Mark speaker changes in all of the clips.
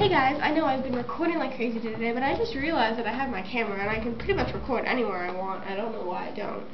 Speaker 1: Hey guys, I know I've been recording like crazy today, but I just realized that I have my camera and I can pretty much record anywhere I want. I don't know why I don't.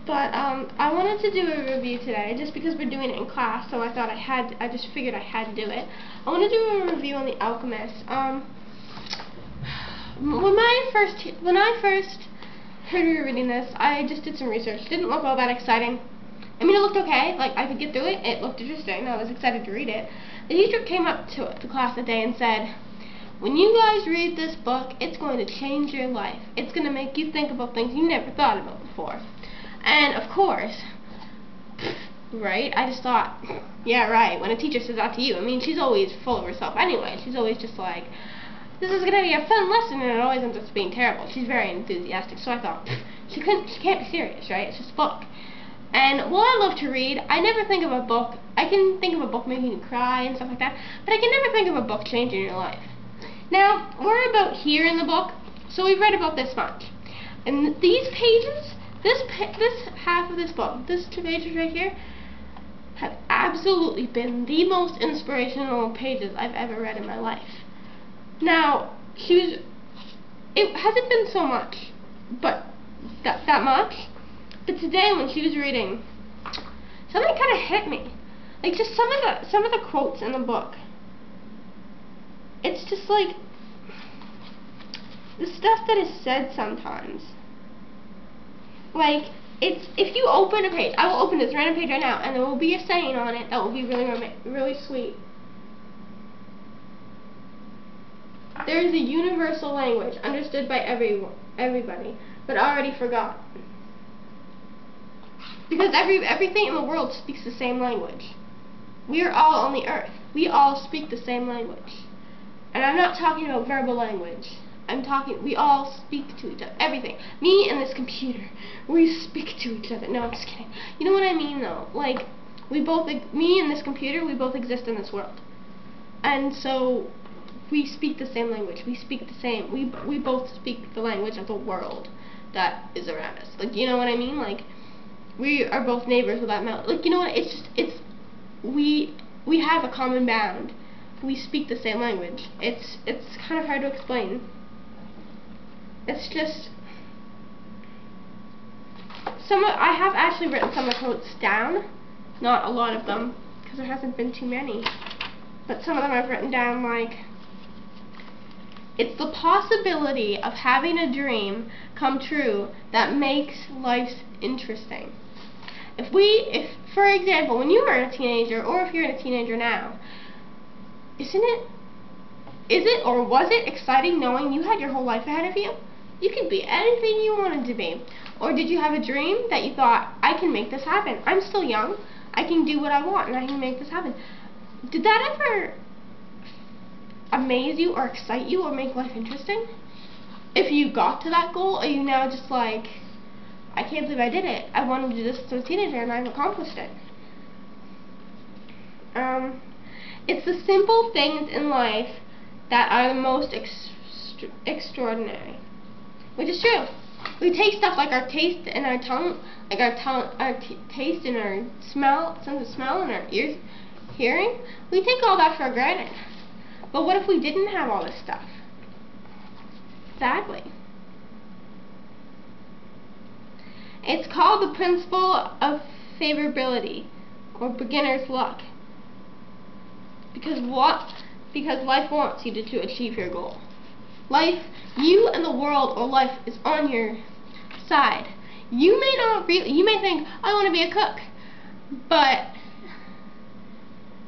Speaker 1: But I wanted to do a review today just because we're doing it in class, so I thought I just figured I had to do it. I want to do a review on the Alchemist. When I first heard we were reading this, I just did some research. It didn't look all that exciting. I mean, it looked okay, like I could get through it. It looked interesting. I was excited to read it. The teacher came up to the class that day and said, "When you guys read this book, it's going to change your life. It's going to make you think about things you never thought about before." And of course, right? I just thought, yeah, right. When a teacher says that to you, I mean, she's always full of herself anyway. She's always just like, this is going to be a fun lesson, and it always ends up being terrible. She's very enthusiastic, so I thought, she can't be serious, right? It's just a book. And while I love to read, I never think of a book, I can think of a book making you cry and stuff like that, but I can never think of a book changing your life. Now, we're about here in the book, so we've read about this much. And these pages, this half of this book, these 2 pages right here, have absolutely been the most inspirational pages I've ever read in my life. Now, it hasn't been so much, but that much. But today, when she was reading, something kind of hit me. Like just some of the quotes in the book. It's just like the stuff that is said sometimes. Like if you open a page, I will open this random page right now, and there will be a saying on it that will be really sweet. There is a universal language understood by everybody, but already forgot. Because everything in the world speaks the same language. We are all on the earth. We all speak the same language. And I'm not talking about verbal language. We all speak to each other. Everything. Me and this computer, we speak to each other. No, I'm just kidding. You know what I mean though? Like, me and this computer, we both exist in this world. And so, we speak the same language. We speak the same, we both speak the language of the world that is around us. Like, you know what I mean? Like, we are both neighbors with that mountain. Like, you know what? We have a common bound. We speak the same language. It's kind of hard to explain. It's just I have actually written some of the quotes down, not a lot of them, because there hasn't been too many. But some of them I've written down, like, it's the possibility of having a dream come true that makes life interesting. If for example, when you were a teenager, or if you're a teenager now, is it or was it exciting knowing you had your whole life ahead of you? You could be anything you wanted to be. Or did you have a dream that you thought, I can make this happen. I'm still young. I can do what I want and I can make this happen. Did that ever amaze you or excite you or make life interesting? If you got to that goal, are you now just like, I can't believe I did it. I wanted to do this as a teenager and I've accomplished it. It's the simple things in life that are the most extraordinary. Which is true. We take stuff like our taste and our tongue, like our taste and our sense of smell and our ears, hearing. We take all that for granted. But what if we didn't have all this stuff? Exactly. It's called the principle of favorability, or beginner's luck. Because life wants you to achieve your goal. Life, you and the world or life is on your side. You may think, I want to be a cook, but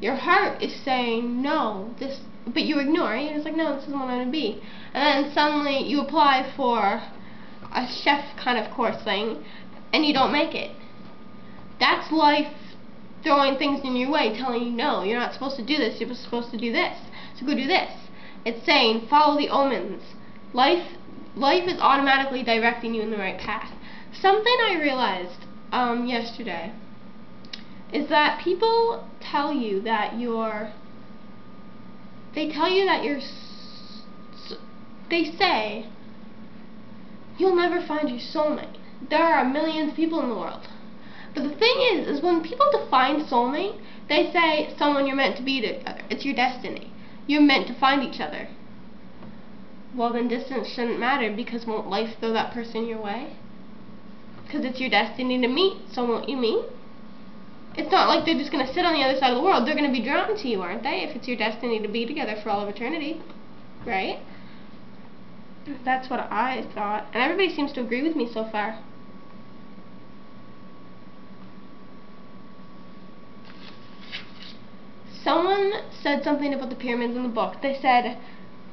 Speaker 1: your heart is saying no, but you ignore it. You're just like, no, this isn't what I want to be. And then suddenly you apply for a chef kind of course thing, and you don't make it. That's life throwing things in your way, telling you, no, you're not supposed to do this, you're supposed to do this, so go do this. It's saying, follow the omens. Life is automatically directing you in the right path. Something I realized yesterday is that people tell you that they say you'll never find your soulmate. There are millions of people in the world. But the thing is when people define soulmate, they say someone you're meant to be together. It's your destiny. you're meant to find each other. Well, then distance shouldn't matter, because won't life throw that person your way? Because it's your destiny to meet, so won't you meet? It's not like they're just going to sit on the other side of the world. They're going to be drawn to you, aren't they? If it's your destiny to be together for all of eternity, right? That's what I thought. And everybody seems to agree with me so far. Someone said something about the pyramids in the book. They said,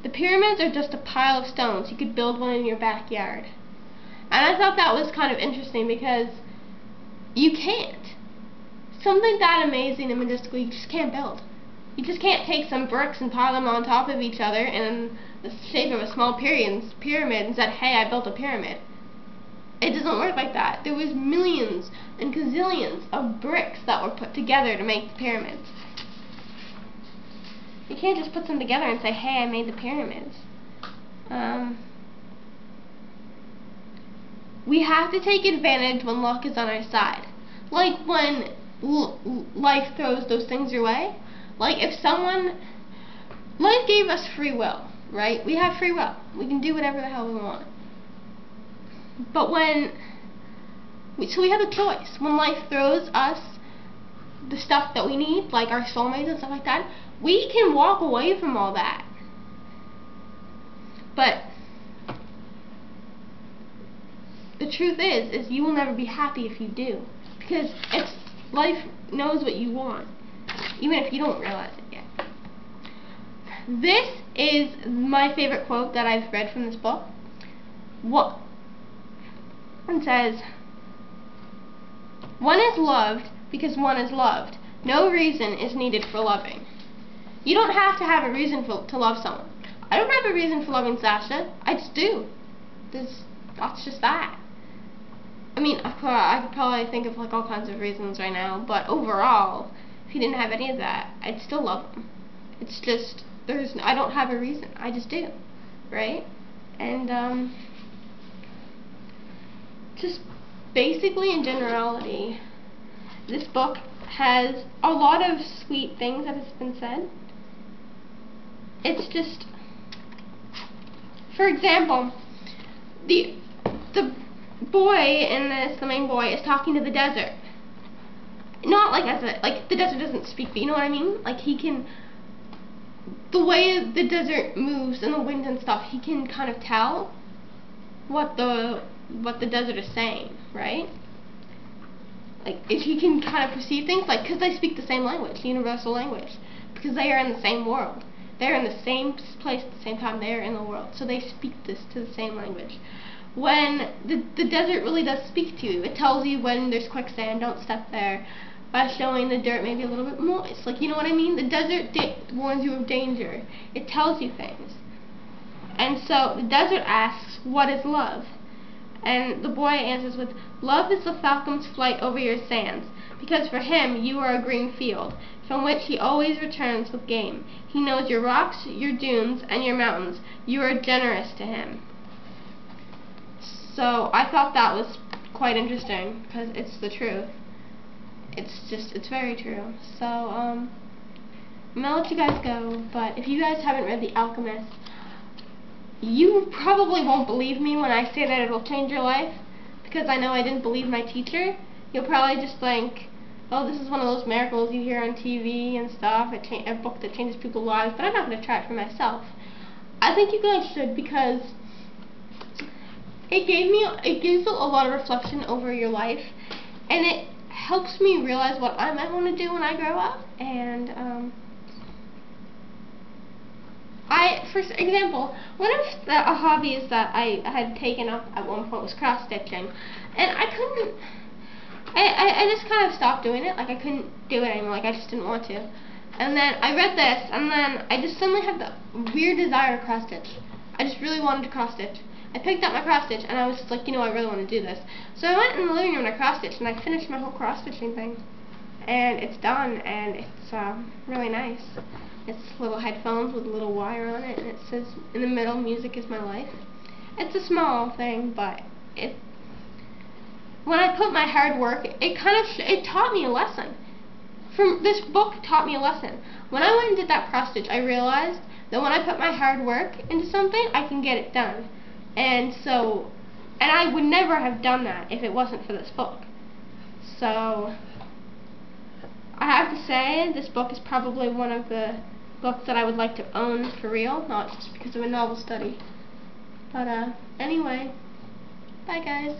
Speaker 1: the pyramids are just a pile of stones. You could build one in your backyard. And I thought that was kind of interesting, because you can't. Something that amazing and majestical, you just can't build. You just can't take some bricks and pile them on top of each other in the shape of a small pyramid and said, hey, I built a pyramid. It doesn't work like that. There was millions and gazillions of bricks that were put together to make the pyramids. You can't just put them together and say, hey, I made the pyramids. We have to take advantage when luck is on our side. Like when life throws those things your way. Like if life gave us free will, right? We have free will. We can do whatever the hell we want. But so we have a choice. When life throws us the stuff that we need, like our soulmates and stuff like that, we can walk away from all that. But the truth is you will never be happy if you do. Because life knows what you want, even if you don't realize it yet. This is my favorite quote that I've read from this book. It says, one is loved because one is loved. No reason is needed for loving. You don't have to have a reason to love someone. I don't have a reason for loving Sasha. I just do. That's just that. I mean, of course, I could probably think of like all kinds of reasons right now, but overall, if he didn't have any of that, I'd still love him. It's just, I don't have a reason. I just do, right? And just basically in generality, this book has a lot of sweet things that has been said. It's just, for example, the boy in this, the main boy, is talking to the desert. Not like like the desert doesn't speak, but you know what I mean? Like the way the desert moves and the wind and stuff, he can kind of tell what the desert is saying, right? Like if he can kind of perceive things, like because they speak the same language, universal language, because they are in the same world. They're in the same place at the same time. They are in the world, so they speak this to the same language. When the desert really does speak to you, it tells you when there's quicksand, don't step there, by showing the dirt maybe a little bit moist. Like, you know what I mean? The desert warns you of danger. It tells you things. And so the desert asks, what is love? And the boy answers with, love is the falcon's flight over your sands, because for him you are a green field, from which he always returns with game. He knows your rocks, your dunes, and your mountains. You are generous to him. So I thought that was quite interesting, because it's the truth. It's very true. So, I'm going to let you guys go, but if you guys haven't read The Alchemist, you probably won't believe me when I say that it'll change your life, because I know I didn't believe my teacher. You'll probably just think, oh, this is one of those miracles you hear on TV and stuff, a book that changes people's lives, but I'm not going to try it for myself. I think you guys should, because it gives a lot of reflection over your life, and it helps me realize what I might want to do when I grow up. And for example, one of the hobbies that I had taken up at one point was cross stitching, and I just kind of stopped doing it. Like I couldn't do it anymore. Like I just didn't want to. And then I read this, and then I just suddenly had the weird desire to cross stitch. I just really wanted to cross stitch. I picked up my cross stitch, and I was just like, you know, I really want to do this. So I went in the living room and I cross stitched, and I finished my whole cross stitching thing. And it's done, and it's really nice. It's little headphones with a little wire on it, and it says in the middle, music is my life. It's a small thing, but when I put my hard work, it taught me a lesson. from this book taught me a lesson. When I went and did that cross stitch, I realized that when I put my hard work into something, I can get it done. And I would never have done that if it wasn't for this book. So I have to say, this book is probably one of the books that I would like to own for real, not just because of a novel study. But anyway, bye guys.